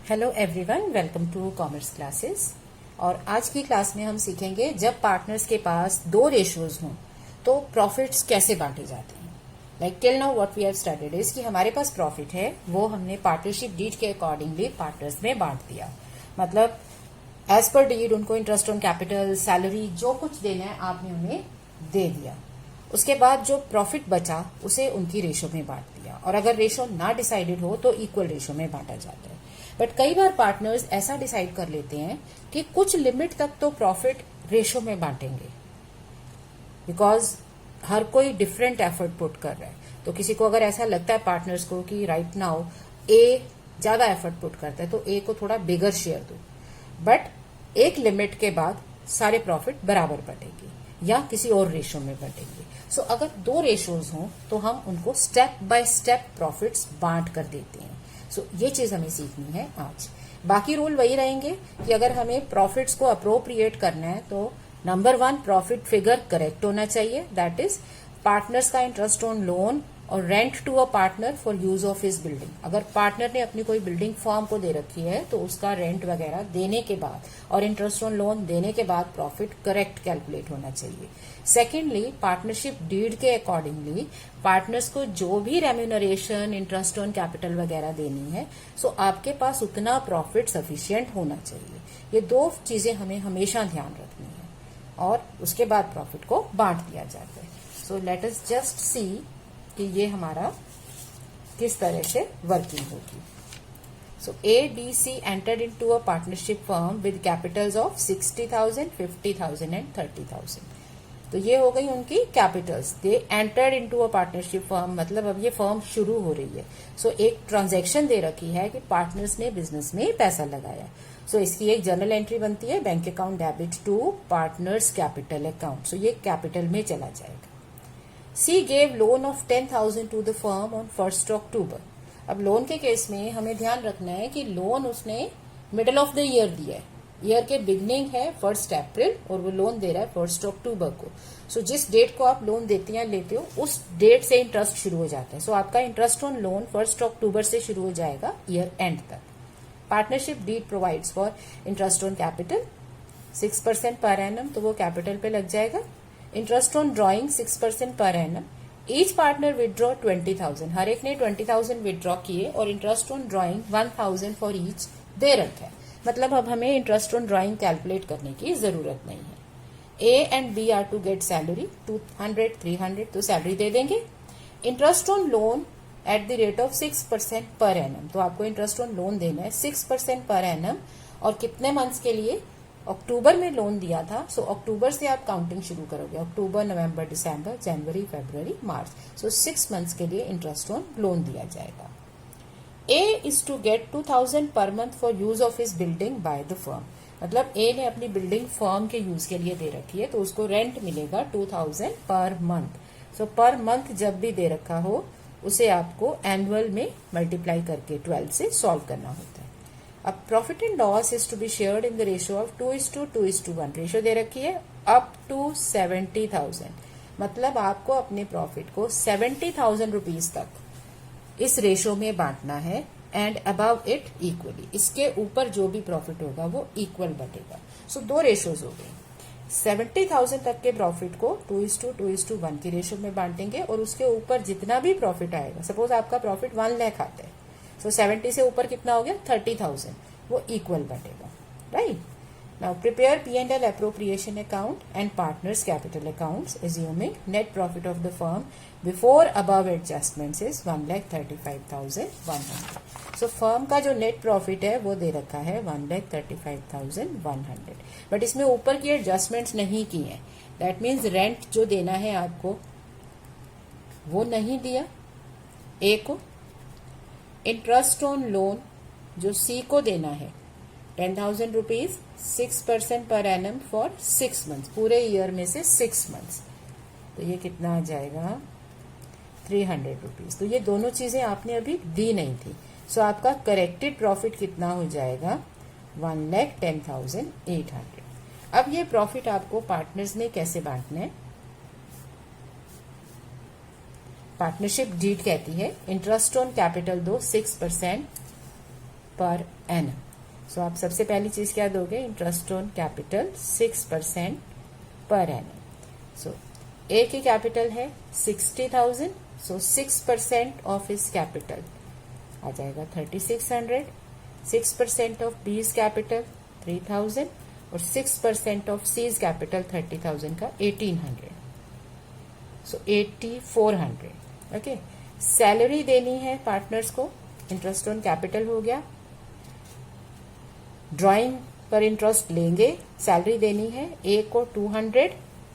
Hello everyone, welcome to commerce classes. और आज की क्लास में हम सीखेंगे जब पार्टनर्स के पास दो रेशियोज हों तो प्रॉफिट्स कैसे बांटे जाते हैं। Like till now what we have studied is कि हमारे पास प्रॉफिट है, वो हमने पार्टनरशिप डीड के अकॉर्डिंगली पार्टनर्स में बांट दिया। मतलब एज पर डीड उनको इंटरेस्ट ऑन कैपिटल, सैलरी, जो कुछ देना है आपने उन्हें दे दिया। उसके बाद जो प्रॉफिट बचा उसे उनकी रेशो में बांट दिया, और अगर रेशो ना डिसाइडेड हो तो इक्वल रेशो में बांटा जाता है। बट कई बार पार्टनर्स ऐसा डिसाइड कर लेते हैं कि कुछ लिमिट तक तो प्रॉफिट रेशो में बांटेंगे, बिकॉज हर कोई डिफरेंट एफर्ट पुट कर रहा है। तो किसी को अगर ऐसा लगता है पार्टनर्स को कि राइट नाउ ए ज्यादा एफर्ट पुट करता है तो ए को थोड़ा बिगर शेयर दो, बट एक लिमिट के बाद सारे प्रॉफिट बराबर बटेंगे या किसी और रेशो में बटेंगे। सो अगर दो रेशोज हों तो हम उनको स्टेप बाय स्टेप प्रॉफिट्स बांट कर देते हैं। सो ये चीज हमें सीखनी है आज। बाकी रूल वही रहेंगे कि अगर हमें प्रॉफिट्स को अप्रोप्रिएट करना है तो नंबर 1 प्रॉफिट फिगर करेक्ट होना चाहिए, दैट इज पार्टनर्स का इंटरेस्ट ऑन लोन और rent to a partner for use of his building. अगर पार्टनर ने अपनी कोई बिल्डिंग फॉर्म को दे रखी है तो उसका रेंट वगैरह देने के बाद और इंटरेस्ट ऑन लोन देने के बाद प्रॉफिट करेक्ट कैलकुलेट होना चाहिए। सेकेंडली, पार्टनरशिप डीड के अकॉर्डिंगली पार्टनर्स को जो भी रेम्यूनरेशन, इंटरेस्ट ऑन कैपिटल वगैरह देनी है, सो आपके पास उतना प्रॉफिट सफिशियंट होना चाहिए। ये दो चीजें हमें हमेशा ध्यान रखनी है, और उसके बाद प्रॉफिट को बांट दिया जाता है। So let us just see कि ये हमारा किस तरह से वर्किंग होगी। सो ABC entered into a partnership firm with Capitals of 60,000, 50,000 and 30,000। तो ये हो गई उनकी Capitals. They entered into a partnership firm, मतलब अब ये फर्म शुरू हो रही है। सो एक ट्रांजैक्शन दे रखी है कि पार्टनर्स ने बिजनेस में पैसा लगाया। सो इसकी एक जर्नल एंट्री बनती है, bank account debit to partners capital account. So ये कैपिटल में चला जाएगा। C gave loan of 10,000 to the firm on 1 October. अब लोन के केस में हमें ध्यान रखना है कि लोन उसने मिडल ऑफ द ईयर दिया है। ईयर के बिगनिंग है 1 अप्रैल और वो लोन दे रहा है 1 अक्टूबर को। सो जिस डेट को आप लोन देते हैं लेते हो उस डेट से इंटरेस्ट शुरू हो जाता है। सो आपका इंटरेस्ट ऑन लोन 1 अक्टूबर से शुरू हो जाएगा ईयर एंड तक। Partnership deed provides for interest on capital 6% per annum, तो वो कैपिटल पे लग जाएगा। इंटरेस्ट ऑन ड्रॉइंग 6% पर एनम। ईच पार्टनर विदड्रॉ 20,000, हर एक ने 20,000 विदड्रॉ किए और interest on drawing 1,000 for each दे रखा है। मतलब अब हमें इंटरेस्ट ऑन ड्रॉइंग कैलकुलेट करने की जरूरत नहीं है। A and B are to get salary 200, 300, तो सैलरी दे देंगे। Interest on loan at the rate of 6% per annum, तो आपको इंटरेस्ट ऑन लोन देना है 6% पर एनम। और कितने मंथ्स के लिए? अक्टूबर में लोन दिया था, सो अक्टूबर से आप काउंटिंग शुरू करोगे। अक्टूबर, नवंबर, दिसंबर, जनवरी, फरवरी, मार्च। सो 6 मंथ्स के लिए इंटरेस्ट ऑन लोन दिया जाएगा। A is to get 2,000 per month for use of his building by the firm. मतलब A ने अपनी बिल्डिंग फर्म के यूज के लिए दे रखी है तो उसको रेंट मिलेगा 2,000 पर मंथ। सो पर मंथ जब भी दे रखा हो उसे आपको एनुअल में मल्टीप्लाई करके 12 से सॉल्व करना होता है। अब profit and loss is to be shared in the ratio of 2:2:1। Ratio दे रखी है अप टू 70,000। मतलब आपको अपने प्रॉफिट को 70,000 रुपीज तक इस रेशो में बांटना है, एंड अबव इट इक्वली। इसके ऊपर जो भी प्रॉफिट होगा वो इक्वल बटेगा। सो दो रेशोज हो गई। 70,000 तक के प्रॉफिट को 2:2:1 की रेशो में बांटेंगे, और उसके ऊपर जितना भी प्रॉफिट आएगा, सपोज आपका प्रॉफिट 1 लाख आता है, सो 70 से ऊपर कितना हो गया? 30,000, वो इक्वल बटेगा। Right now prepare P&L appropriation account and partners capital accounts assuming net profit of the firm before above adjustments is 1,35,100। So firm का जो नेट प्रॉफिट है वो दे रखा है 1,35,100, बट इसमें ऊपर की एडजस्टमेंट्स नहीं की है। दैट मीन्स रेंट जो देना है आपको वो नहीं दिया ए को। इंटरेस्ट ऑन लोन जो सी को देना है 10,000 rupees, 6% per annum for 6 months, पूरे ईयर में से 6 मंथ्स। तो ये कितना आ जाएगा? 300 रुपीज। तो ये दोनों चीजें आपने अभी दी नहीं थी। सो आपका करेक्टेड प्रॉफिट कितना हो जाएगा? 1,10,800। अब ये प्रॉफिट आपको पार्टनर्स में कैसे बांटना है? पार्टनरशिप डीड कहती है इंटरेस्ट ऑन कैपिटल दो 6%, पर एनम। सो आप सबसे पहली चीज क्या दोगे, interest on capital 6% per annum. सो ए की कैपिटल है 60,000, सो 6% ऑफ हिज कैपिटल आ जाएगा 3600, 6% ऑफ बी इज कैपिटल 3000 और 6% ऑफ सी इज कैपिटल 30,000 का 1800, सो 8400। ओके, सैलरी देनी है पार्टनर्स को, इंटरेस्ट ऑन कैपिटल हो गया, ड्राइंग पर इंटरेस्ट लेंगे, सैलरी देनी है, ए को 200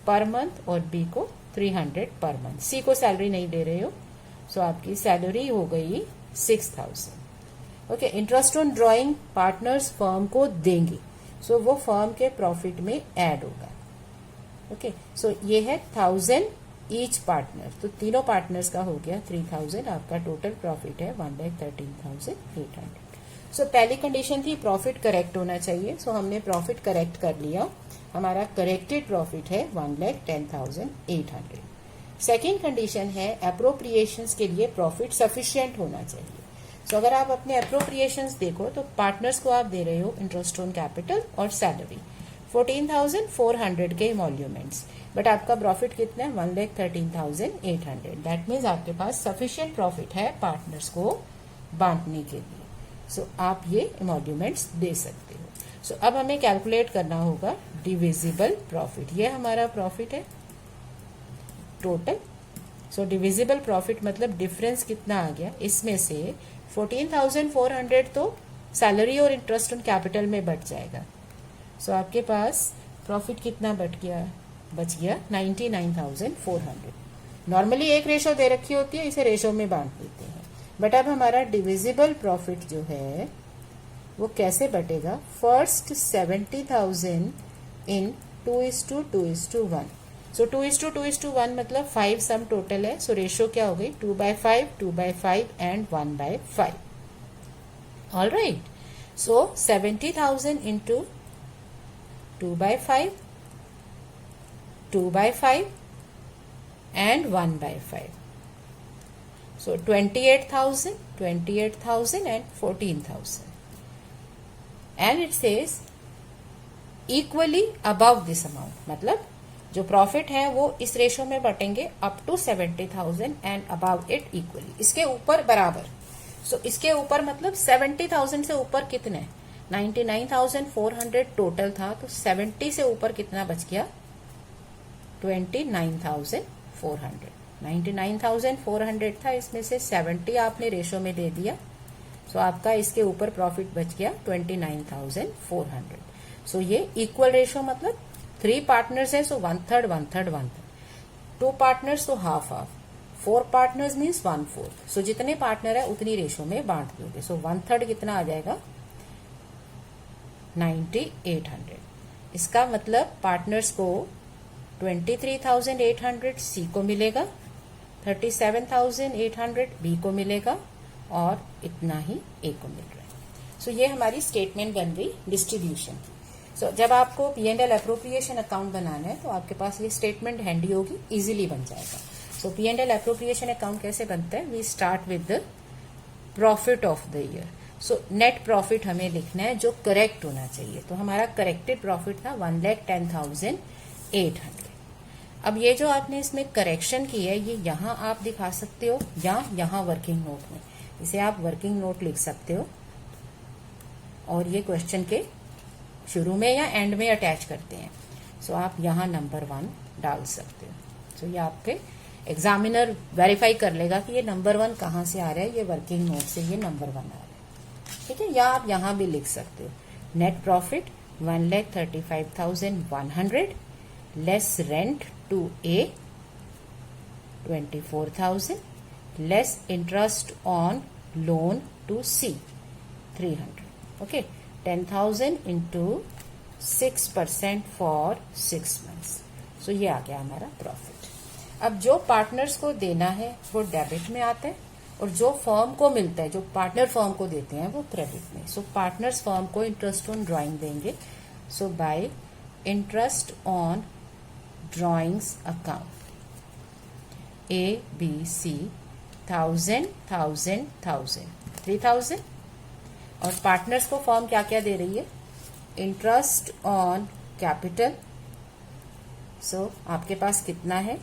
पर मंथ और बी को 300 पर मंथ, सी को सैलरी नहीं दे रहे हो, सो आपकी सैलरी हो गई 6000। Okay, interest on drawing partners firm को देंगे, सो वो फर्म के प्रॉफिट में ऐड होगा। ओके, सो ये है 1000 ईच पार्टनर, तो तीनों पार्टनर्स का हो गया 3000, आपका टोटल प्रॉफिट है 1,13,800। सो पहली कंडीशन थी प्रॉफिट करेक्ट होना चाहिए, सो हमने प्रॉफिट करेक्ट कर लिया, हमारा करेक्टेड प्रॉफिट है 1,10,800। सेकेंड कंडीशन है अप्रोप्रिएशंस के लिए प्रॉफिट सफिशिएंट होना चाहिए। सो अगर आप अपने अप्रोप्रिएशंस देखो तो पार्टनर्स को आप दे रहे हो इंटरेस्ट ऑन कैपिटल और सैलरी 14,400 के इमोल्यूमेंट्स, बट आपका प्रॉफिट कितना है 1,13,800। दैट मीन्स आपके पास सफिशिएंट प्रॉफिट है पार्टनर्स को बांटने के लिए, सो आप ये इमोल्यूमेंट्स दे सकते हो। सो अब हमें कैलकुलेट करना होगा डिविजिबल प्रॉफिट, ये हमारा प्रॉफिट है टोटल। सो डिविजिबल प्रॉफिट मतलब डिफरेंस कितना आ गया, इसमें से 14,400 तो सैलरी और इंटरेस्ट ऑन कैपिटल में बच जाएगा, सो आपके पास प्रॉफिट कितना बच गया 99,400। नॉर्मली एक रेशो दे रखी होती है, इसे रेशो में बांट देते हैं, बट अब हमारा डिविजिबल प्रॉफिट जो है वो कैसे बटेगा, फर्स्ट 70,000 इन 2:2:1। सो 2:2:1 मतलब 5 सम टोटल है, सो रेशो क्या हो गई 2/5, 2/5 and 1/5। All right, so 70,000 into 2/5, 2/5 and 1/5, so 28,000 and 14,000, and it says equally above this amount, मतलब जो प्रॉफिट है वो इस रेशो में बटेंगे up to 70,000 and above it equally, इसके ऊपर बराबर। सो इसके ऊपर मतलब 70,000 से ऊपर कितने, 99,400 टोटल था, तो 70 से ऊपर कितना बच गया 29,400। 99,400 था, इसमें से 70 आपने रेशो में दे दिया, सो आपका इसके ऊपर प्रॉफिट बच गया 29,400। सो ये इक्वल रेशो मतलब 3 पार्टनर्स है, सो 1/3 1/3 1/3, 2 पार्टनर्स तो हाफ हाफ, 4 पार्टनर्स मीन्स 1/4। सो जितने पार्टनर है उतनी रेशो में बांट दोगे, सो 1/3 कितना आ जाएगा 9800। इसका मतलब पार्टनर्स को 23,800 सी को मिलेगा, 37,800 बी को मिलेगा और इतना ही ए को मिल रहा है। सो ये हमारी स्टेटमेंट बन गई डिस्ट्रीब्यूशन की। सो जब आपको P&L अप्रोप्रिएशन अकाउंट बनाना है तो आपके पास ये स्टेटमेंट हैंडी होगी, इजीली बन जाएगा। सो P&L अप्रोप्रिएशन अकाउंट कैसे बनता है, we start with the profit of the year. So net profit हमें लिखना है जो करेक्ट होना चाहिए, तो हमारा करेक्टेड प्रॉफिट था 1,10,800। अब ये जो आपने इसमें करेक्शन की है ये यहाँ आप दिखा सकते हो या यहाँ वर्किंग नोट में, इसे आप वर्किंग नोट लिख सकते हो और ये क्वेश्चन के शुरू में या एंड में अटैच करते हैं। सो आप यहाँ नंबर 1 डाल सकते हो। सो ये आपके एग्जामिनर वेरीफाई कर लेगा कि ये नंबर 1 कहाँ से आ रहा है, ये वर्किंग नोट से ये नंबर 1 आ रहा है, ठीक है। या आप यहाँ भी लिख सकते हो net profit 1,35,100 less rent to A 24,000 less interest on loan to C 300। Okay, 10,000 into 6% for 6 months. So ये आ गया हमारा प्रॉफिट। अब जो पार्टनर्स को देना है वो डेबिट में आता है और जो फर्म को मिलता है, जो पार्टनर फर्म को देते हैं वो क्रेडिट में। सो पार्टनर्स फर्म को इंटरेस्ट ऑन ड्राइंग देंगे, so by interest on drawings account A B C 1,000 1,000 1,000 3,000 और पार्टनर्स को फर्म क्या क्या दे रही है, इंटरेस्ट ऑन कैपिटल। सो आपके पास कितना है,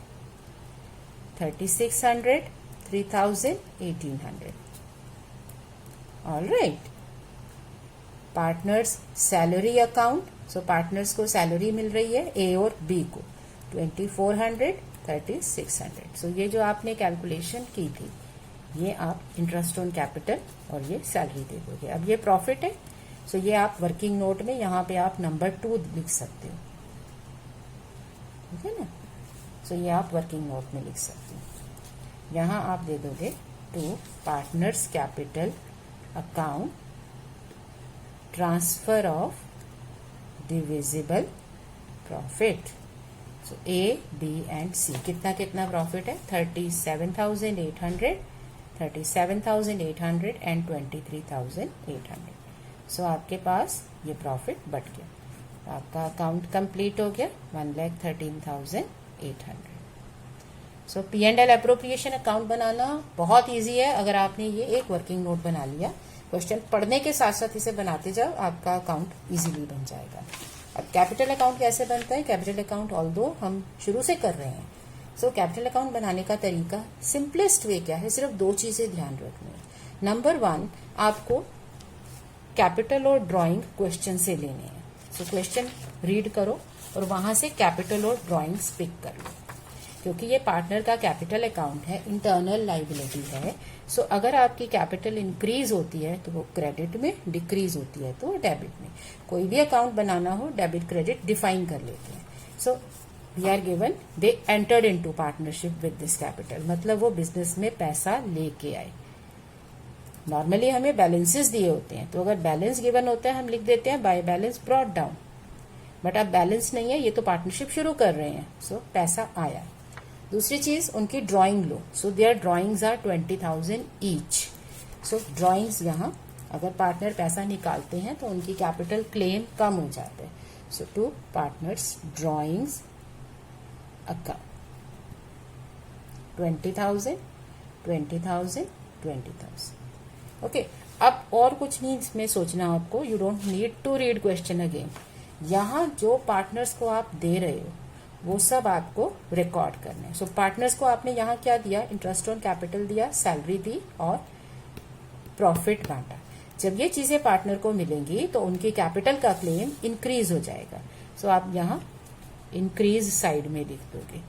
3600, 3000, 1800। ऑलराइट, पार्टनर्स सैलरी अकाउंट, सो पार्टनर्स को सैलरी मिल रही है ए और बी को, 2400, 3600। सो ये जो आपने कैलकुलेशन की थी ये आप इंटरेस्ट ऑन कैपिटल और ये सैलरी दे दोगे। अब ये प्रॉफिट है, सो ये आप वर्किंग नोट में यहाँ पे आप नंबर 2 लिख सकते हो, ठीक है ना। सो ये आप वर्किंग नोट में लिख सकते हो। यहाँ आप दे दोगे to partners capital account transfer of divisible profit. So A, B and C कितना कितना प्रॉफिट है, 37,800, 37,800 एंड 23,800। सो आपके पास ये प्रॉफिट बट गया, आपका अकाउंट कंप्लीट हो गया, 1,13,800। सो P&L अप्रोप्रिएशन अकाउंट बनाना बहुत इजी है। अगर आपने ये एक वर्किंग नोट बना लिया, क्वेश्चन पढ़ने के साथ साथ इसे बनाते जाओ, आपका अकाउंट इजीली बन जाएगा। अब कैपिटल अकाउंट कैसे बनता है, कैपिटल अकाउंट ऑल्दो हम शुरू से कर रहे हैं। सो कैपिटल अकाउंट बनाने का तरीका, सिंपलेस्ट वे क्या है, सिर्फ 2 चीजें ध्यान रखनी है। नंबर 1, आपको कैपिटल और ड्राइंग क्वेश्चन से लेने हैं। सो क्वेश्चन रीड करो और वहां से कैपिटल और ड्राइंग्स पिक कर लो, क्योंकि ये पार्टनर का कैपिटल अकाउंट है, इंटरनल लाइबिलिटी है। सो अगर आपकी कैपिटल इंक्रीज होती है तो वो क्रेडिट में, डिक्रीज होती है तो डेबिट में। कोई भी अकाउंट बनाना हो, डेबिट क्रेडिट डिफाइन कर लेते हैं। So we are given they entered into partnership with this capital, मतलब वो बिजनेस में पैसा लेके आए। नॉर्मली हमें बैलेंसेस दिए होते हैं, तो अगर बैलेंस गिवन होता है हम लिख देते हैं by balance brought down, but अब बैलेंस नहीं है, ये तो पार्टनरशिप शुरू कर रहे हैं, सो पैसा आया। दूसरी चीज, उनकी ड्राइंग लो। So their drawings are 20,000 each. So drawings यहाँ अगर पार्टनर पैसा निकालते हैं तो उनकी कैपिटल क्लेम कम हो जाते हैं। So to partners drawings account 20,000, 20,000, 20,000। Okay, अब और कुछ नहीं इसमें सोचना आपको, you don't need to read question again. यहाँ जो पार्टनर्स को आप दे रहे हो वो सब आपको रिकॉर्ड करना है। सो पार्टनर्स को आपने यहाँ क्या दिया, इंटरेस्ट ऑन कैपिटल दिया, सैलरी दी और प्रॉफिट बांटा। जब ये चीजें पार्टनर को मिलेंगी तो उनकी कैपिटल का क्लेम इंक्रीज हो जाएगा। सो आप यहाँ इंक्रीज साइड में लिख दोगे,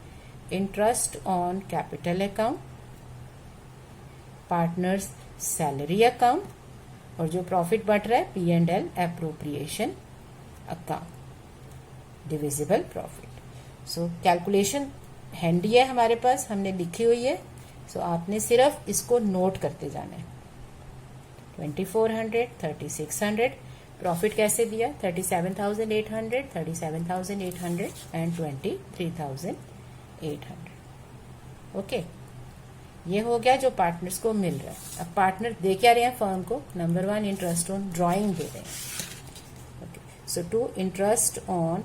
interest on capital account, partners salary account, और जो प्रॉफिट बट रहा है P&L appropriation account, divisible profit. So calculation handy है हमारे पास, हमने लिखी हुई है। सो आपने सिर्फ इसको नोट करते जाना है। 2400, 3600, प्रॉफिट कैसे दिया, 37,800, 37,800 एंड 23,800। ओके, ये हो गया जो पार्टनर्स को मिल रहा है। अब पार्टनर दे क्या रहे हैं फर्म को, नंबर 1 इंटरेस्ट ऑन ड्राइंग दे रहे हैं। Okay, so to interest on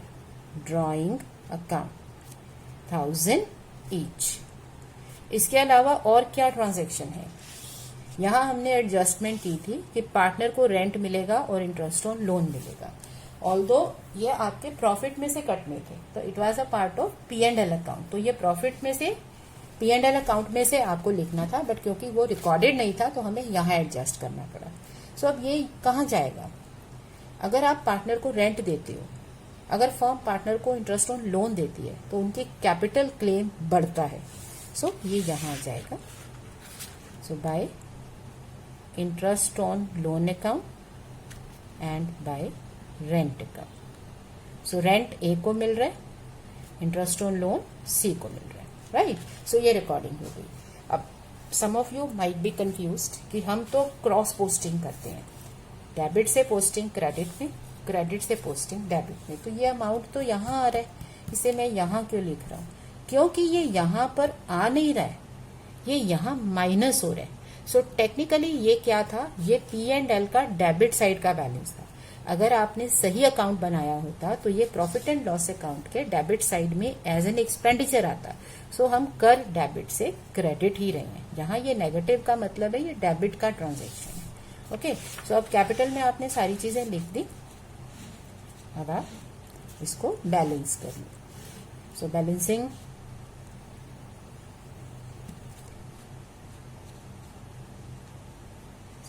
drawing account 1000 each. इसके अलावा और क्या ट्रांजैक्शन है, यहां हमने एडजस्टमेंट की थी कि पार्टनर को रेंट मिलेगा और इंटरेस्ट ऑन लोन मिलेगा। ऑल्दो ये आपके प्रॉफिट में से कटने थे, तो it was a part of P&L account, तो ये प्रॉफिट में से P&L अकाउंट में से आपको लिखना था, बट क्योंकि वो रिकॉर्डेड नहीं था तो हमें यहाँ एडजस्ट करना पड़ा। सो अब ये कहाँ जाएगा, अगर आप पार्टनर को रेंट देते हो, अगर फर्म पार्टनर को इंटरेस्ट ऑन लोन देती है तो उनकी कैपिटल क्लेम बढ़ता है। सो ये यहाँ जाएगा। So by interest on loan account and by rent account. So rent A को मिल रहा है, इंटरेस्ट ऑन लोन सी को मिल रहा है, राइट। सो ये रिकॉर्डिंग हो गई। अब some of you might be confused कि हम तो क्रॉस पोस्टिंग करते हैं, डेबिट से पोस्टिंग क्रेडिट में, क्रेडिट से पोस्टिंग डेबिट में, तो ये अमाउंट तो यहाँ आ रहा है, इसे मैं यहाँ क्यों लिख रहा हूँ, क्योंकि ये यहाँ पर आ नहीं रहा है, ये यहाँ माइनस हो रहा है। सो टेक्निकली ये क्या था, ये P&L का डेबिट साइड का बैलेंस था। अगर आपने सही अकाउंट बनाया होता तो ये प्रॉफिट एंड लॉस अकाउंट के डेबिट साइड में एज एन एक्सपेंडिचर आता। सो हम कर डेबिट से क्रेडिट ही रहे हैं, जहां ये नेगेटिव का मतलब है ये डेबिट का ट्रांजैक्शन है। ओके, सो अब कैपिटल में आपने सारी चीजें लिख दी, अब आप इसको बैलेंस कर लो। सो बैलेंसिंग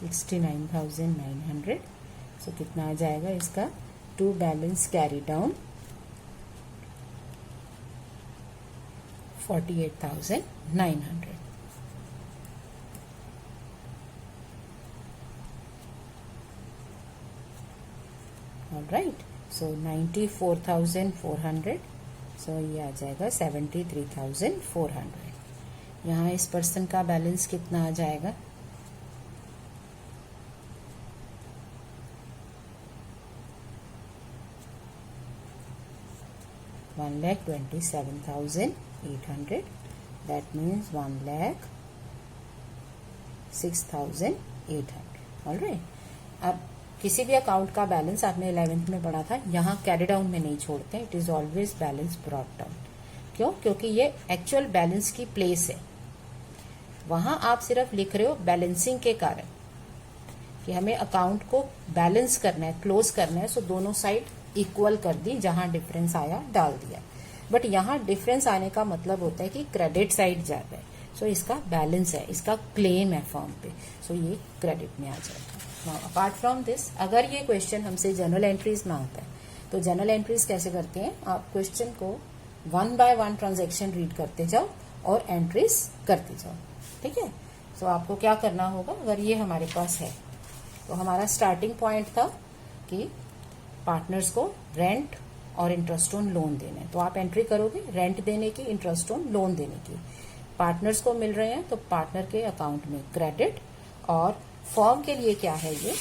$69,900। सो कितना आ जाएगा इसका, to balance carry down 48,900। Alright, so 94,400। So ये आ जाएगा 73,400। यहाँ इस पर्सन का बैलेंस कितना आ जाएगा, $1,27,800। That means 1,06,800। ऑलराइट, अब किसी भी अकाउंट का बैलेंस आपने 11th में पढ़ा था, यहाँ कैरी डाउन में नहीं छोड़ते, it is always balance brought down. क्यों? क्योंकि ये एक्चुअल बैलेंस की प्लेस है, वहां आप सिर्फ लिख रहे हो बैलेंसिंग के कारण कि हमें अकाउंट को बैलेंस करना है, क्लोज करना है, सो दोनों साइड इक्वल कर दी, जहां डिफरेंस आया डाल दिया। बट यहाँ डिफरेंस आने का मतलब होता है कि क्रेडिट साइड ज्यादा है, सो इसका बैलेंस है, इसका क्लेम है फर्म पे, सो ये क्रेडिट में आ जाएगा। अपार्ट फ्रॉम दिस, अगर ये क्वेश्चन हमसे जर्नल एंट्रीज मांगता है तो जर्नल एंट्रीज कैसे करते हैं, आप क्वेश्चन को 1 बाय 1 ट्रांजेक्शन रीड करते जाओ और एंट्रीज करते जाओ। ठीक है, सो आपको क्या करना होगा, अगर ये हमारे पास है तो हमारा स्टार्टिंग पॉइंट था कि पार्टनर्स को रेंट और इंटरेस्ट ऑन लोन देना है, तो आप एंट्री करोगे रेंट देने की, इंटरेस्ट ऑन लोन देने की। पार्टनर्स को मिल रहे हैं तो पार्टनर के अकाउंट में क्रेडिट, और फर्म के लिए क्या है ये,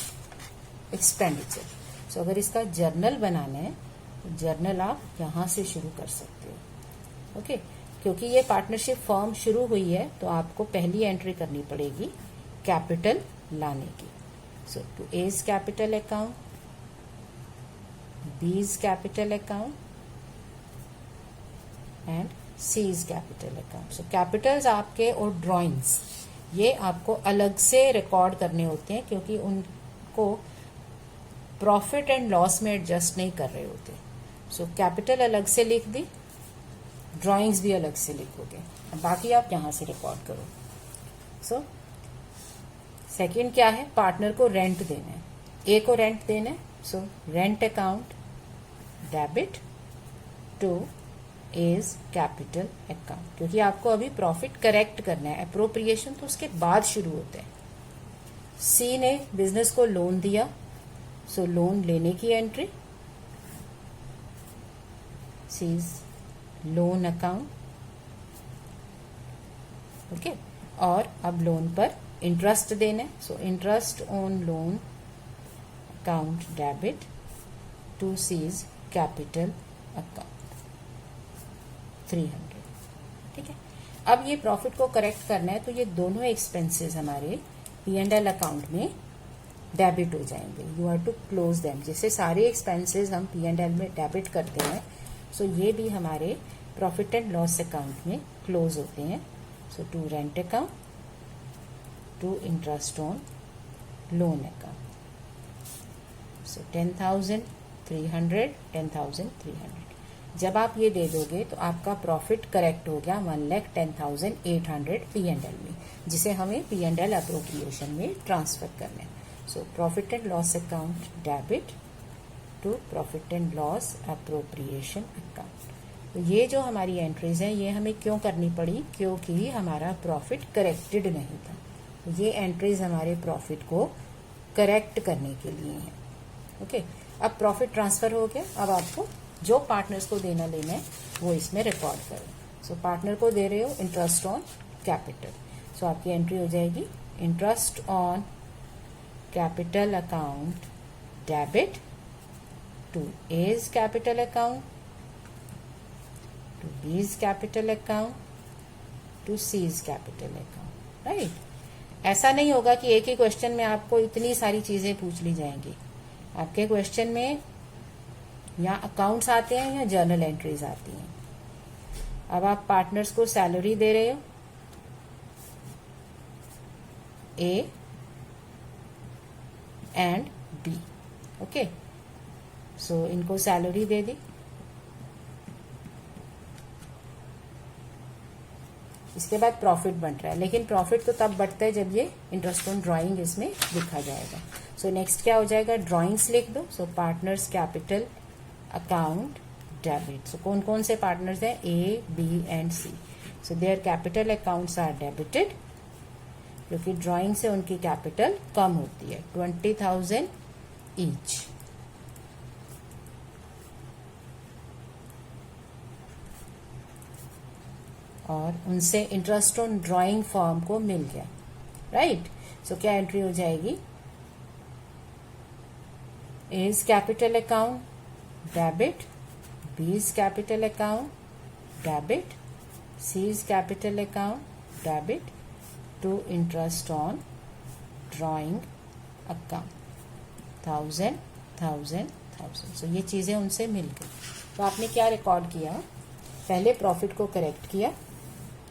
एक्सपेंडिचर। सो अगर इसका जर्नल बनाना है तो जर्नल आप यहां से शुरू कर सकते हो। ओके, क्योंकि ये पार्टनरशिप फर्म शुरू हुई है तो आपको पहली एंट्री करनी पड़ेगी कैपिटल लाने की। So to A's capital account, B's capital account and C's capital account. So capitals आपके और ड्रॉइंग्स ये आपको अलग से रिकॉर्ड करने होते हैं, क्योंकि उनको प्रॉफिट एंड लॉस में एडजस्ट नहीं कर रहे होते। सो कैपिटल अलग से लिख दी, ड्राइंग्स भी अलग से लिखोगे, बाकी आप यहां से रिकॉर्ड करो। सो सेकंड क्या है, पार्टनर को रेंट देना है, ए को रेंट देना है, so rent account debit to A's capital account, क्योंकि आपको अभी प्रॉफिट करेक्ट करना है, अप्रोप्रिएशन तो उसके बाद शुरू होता है। सी ने बिजनेस को लोन दिया, सो लोन लेने की entry, C's loan account. Okay, और अब लोन पर इंटरेस्ट देना है, so interest on loan account debit to C's capital account 300। ठीक है, अब ये प्रॉफिट को करेक्ट करना है तो ये दोनों एक्सपेंसेस हमारे P&L अकाउंट में डेबिट हो जाएंगे। You have to close them, जैसे सारे एक्सपेंसेस हम P&L में डेबिट करते हैं, सो ये भी हमारे प्रॉफिट एंड लॉस अकाउंट में क्लोज होते हैं। So to rent account, to interest on loan account. So 10,300, 10,300। जब आप ये दे दोगे तो आपका प्रॉफिट करेक्ट हो गया 1,10,800 P&L में, जिसे हमें P&L अप्रोप्रिएशन में ट्रांसफर करना है। So profit and loss account debit to profit and loss appropriation account. तो ये जो हमारी एंट्रीज हैं ये हमें क्यों करनी पड़ी, क्योंकि हमारा प्रॉफिट करेक्टेड नहीं था। तो ये एंट्रीज हमारे प्रॉफिट को करेक्ट करने के लिए हैं। ओके, अब प्रॉफिट ट्रांसफर हो गया, अब आपको जो पार्टनर्स को देना लेना है वो इसमें रिकॉर्ड करो। सो पार्टनर को दे रहे हो इंटरेस्ट ऑन कैपिटल, सो आपकी एंट्री हो जाएगी interest on capital account debit to A's capital account, to B's capital account, to C's capital account. Right, ऐसा नहीं होगा कि एक ही क्वेश्चन में आपको इतनी सारी चीजें पूछ ली जाएंगी। आपके क्वेश्चन में या अकाउंट्स आते हैं या जर्नल एंट्रीज आती हैं। अब आप पार्टनर्स को सैलरी दे रहे हो, ए एंड बी। ओके, सो इनको सैलरी दे दी। इसके बाद प्रॉफिट बन रहा है, लेकिन प्रॉफिट तो तब बढ़ता है जब ये इंटरेस्ट ऑन ड्राइंग इसमें लिखा जाएगा। सो नेक्स्ट क्या हो जाएगा, ड्राइंग्स लिख दो। So partners capital account debit. So कौन कौन से पार्टनर्स हैं, A B and C. So their capital accounts are debited, क्योंकि ड्राइंग से उनकी कैपिटल कम होती है, 20,000 ईच। और उनसे इंटरेस्ट ऑन ड्राइंग फॉर्म को मिल गया, राइट। सो क्या एंट्री हो जाएगी, A's capital account debit, B's capital account debit, C's capital account debit to interest on drawing account 1000 1000 1000। So ये चीजें उनसे मिल गई। तो आपने क्या रिकॉर्ड किया, पहले प्रॉफिट को करेक्ट किया,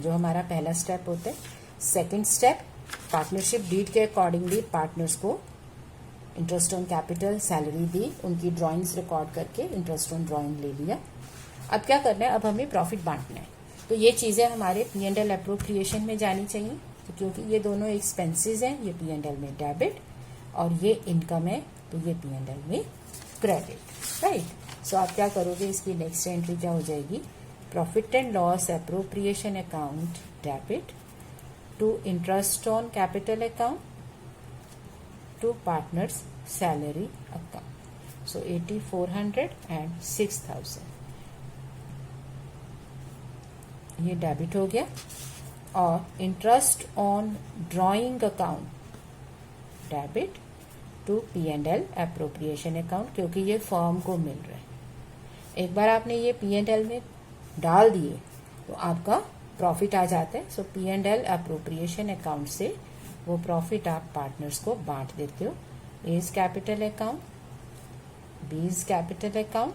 जो हमारा पहला स्टेप होता है। सेकंड स्टेप, पार्टनरशिप डीड के अकॉर्डिंगली पार्टनर्स को इंटरेस्ट ऑन कैपिटल सैलरी दी, उनकी ड्राइंग्स रिकॉर्ड करके इंटरेस्ट ऑन ड्राइंग ले लिया। अब क्या करना है, अब हमें प्रॉफिट बांटना है। तो ये चीजें हमारे P&L एप्रोप्रिएशन में जानी चाहिए, तो क्योंकि ये दोनों एक्सपेंसेस हैं, ये P&L में डेबिट और ये इनकम है, तो ये P&L में क्रेडिट, राइट। सो आप क्या करोगे, इसकी नेक्स्ट एंट्री क्या हो जाएगी, profit and loss appropriation account debit to interest on capital account to partners salary account. So 8400 and 6000 ये डेबिट हो गया। और interest on drawing account debit to P&L appropriation account, क्योंकि ये फर्म को मिल रहा है। एक बार आपने ये P&L में डाल दिए तो आपका प्रॉफिट आ जाता है। सो P&L एप्रोप्रिएशन अकाउंट से वो प्रॉफिट आप पार्टनर्स को बांट देते हो, A's capital account, B's capital account,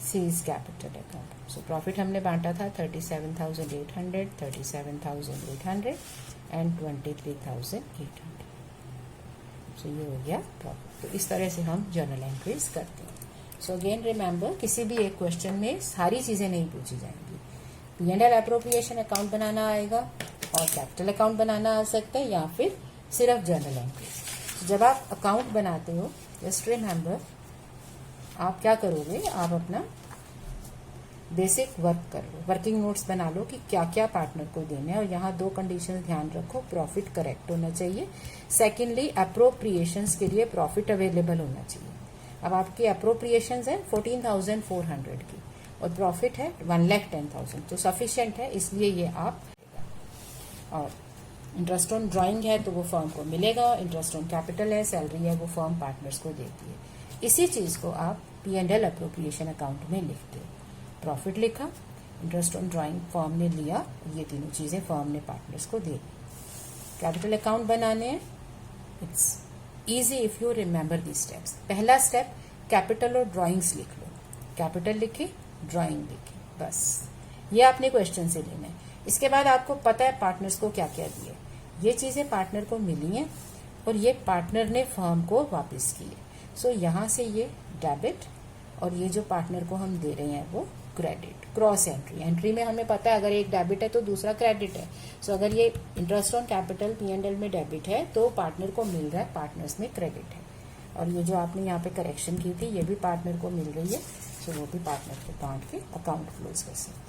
C's capital account. So profit हमने बांटा था 37,800, 37,800 एंड 23,800। सो ये हो गया प्रॉफिट। तो इस तरह से हम जर्नल एंट्रीज करते हैं। सो अगेन रिमेंबर, किसी भी एक क्वेश्चन में सारी चीजें नहीं पूछी जाएंगी। P&L एप्रोप्रिएशन अकाउंट बनाना आएगा और कैपिटल अकाउंट बनाना आ सकता है, या फिर सिर्फ जर्नल एंट्री। जब आप अकाउंट बनाते हो, जस्ट रिमेंबर, आप क्या करोगे, आप अपना बेसिक वर्क कर लो, वर्किंग नोट्स बना लो कि क्या क्या पार्टनर को देना है। और यहाँ दो कंडीशन ध्यान रखो, प्रॉफिट करेक्ट होना चाहिए, सेकेंडली अप्रोप्रिएशंस के लिए प्रॉफिट अवेलेबल होना चाहिए। अब आपकी अप्रोप्रिएशन है 14,400 की और प्रॉफिट है 1,10,000, तो सफिशिएंट है, इसलिए ये आप। और इंटरेस्ट ऑन ड्राइंग है तो वो फर्म को मिलेगा, इंटरेस्ट ऑन कैपिटल है, सैलरी है, वो फर्म पार्टनर्स को देती है। इसी चीज को आप P&L एप्रोप्रिएशन अकाउंट में लिखते हो। प्रॉफिट लिखा, इंटरेस्ट ऑन ड्राइंग फर्म ने लिया, ये तीनों चीजें फर्म ने पार्टनर्स को दे दी। कैपिटल अकाउंट बनाने हैं, it's easy if you remember the steps. पहला स्टेप, कैपिटल और ड्राइंग्स लिख लो, कैपिटल लिखी, ड्राइंग लिखी, बस ये आपने क्वेश्चन से लेना है। इसके बाद आपको पता है पार्टनर्स को क्या क्या दिए, ये चीजें पार्टनर को मिली हैं और ये पार्टनर ने फर्म को वापस की है। सो यहाँ से ये डेबिट और ये जो पार्टनर को हम दे रहे हैं वो क्रेडिट। क्रॉस एंट्री, एंट्री में हमें पता है अगर एक डेबिट है तो दूसरा क्रेडिट है। सो अगर ये इंटरेस्ट ऑन कैपिटल P&L में डेबिट है तो पार्टनर को मिल रहा है, पार्टनर्स में क्रेडिट है। और ये जो आपने यहाँ पे करेक्शन की थी ये भी पार्टनर को मिल रही है, सो वो भी पार्टनर को बांट के अकाउंट क्लोज कर सकते हैं।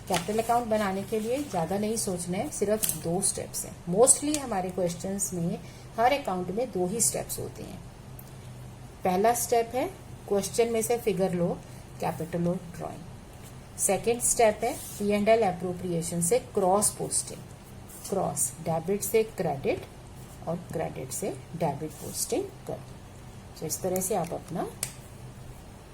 कैपिटल अकाउंट बनाने के लिए ज्यादा नहीं सोचना है, सिर्फ 2 स्टेप्स हैं। मोस्टली हमारे क्वेश्चंस में हर अकाउंट में 2 ही स्टेप्स होते हैं। पहला स्टेप है क्वेश्चन में से फिगर लो, कैपिटल और ड्राइंग। सेकेंड स्टेप है P&L एप्रोप्रिएशन से क्रॉस पोस्टिंग, क्रॉस डेबिट से क्रेडिट और क्रेडिट से डेबिट पोस्टिंग कर। तो इस तरह से आप अपना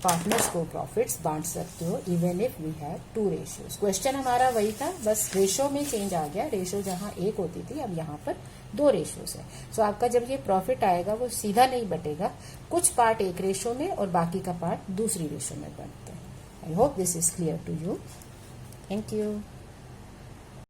पार्टनर्स को प्रॉफिट्स बांट सकते हो, even if we have 2 ratios. Question हमारा वही था, बस रेशो में चेंज आ गया। रेशो जहां 1 होती थी अब यहाँ पर 2 रेशियोज है। सो आपका जब ये प्रॉफिट आएगा वो सीधा नहीं बटेगा, कुछ पार्ट एक रेशो में और बाकी का पार्ट दूसरी रेशो में बनता है। I hope this is clear to you. Thank you.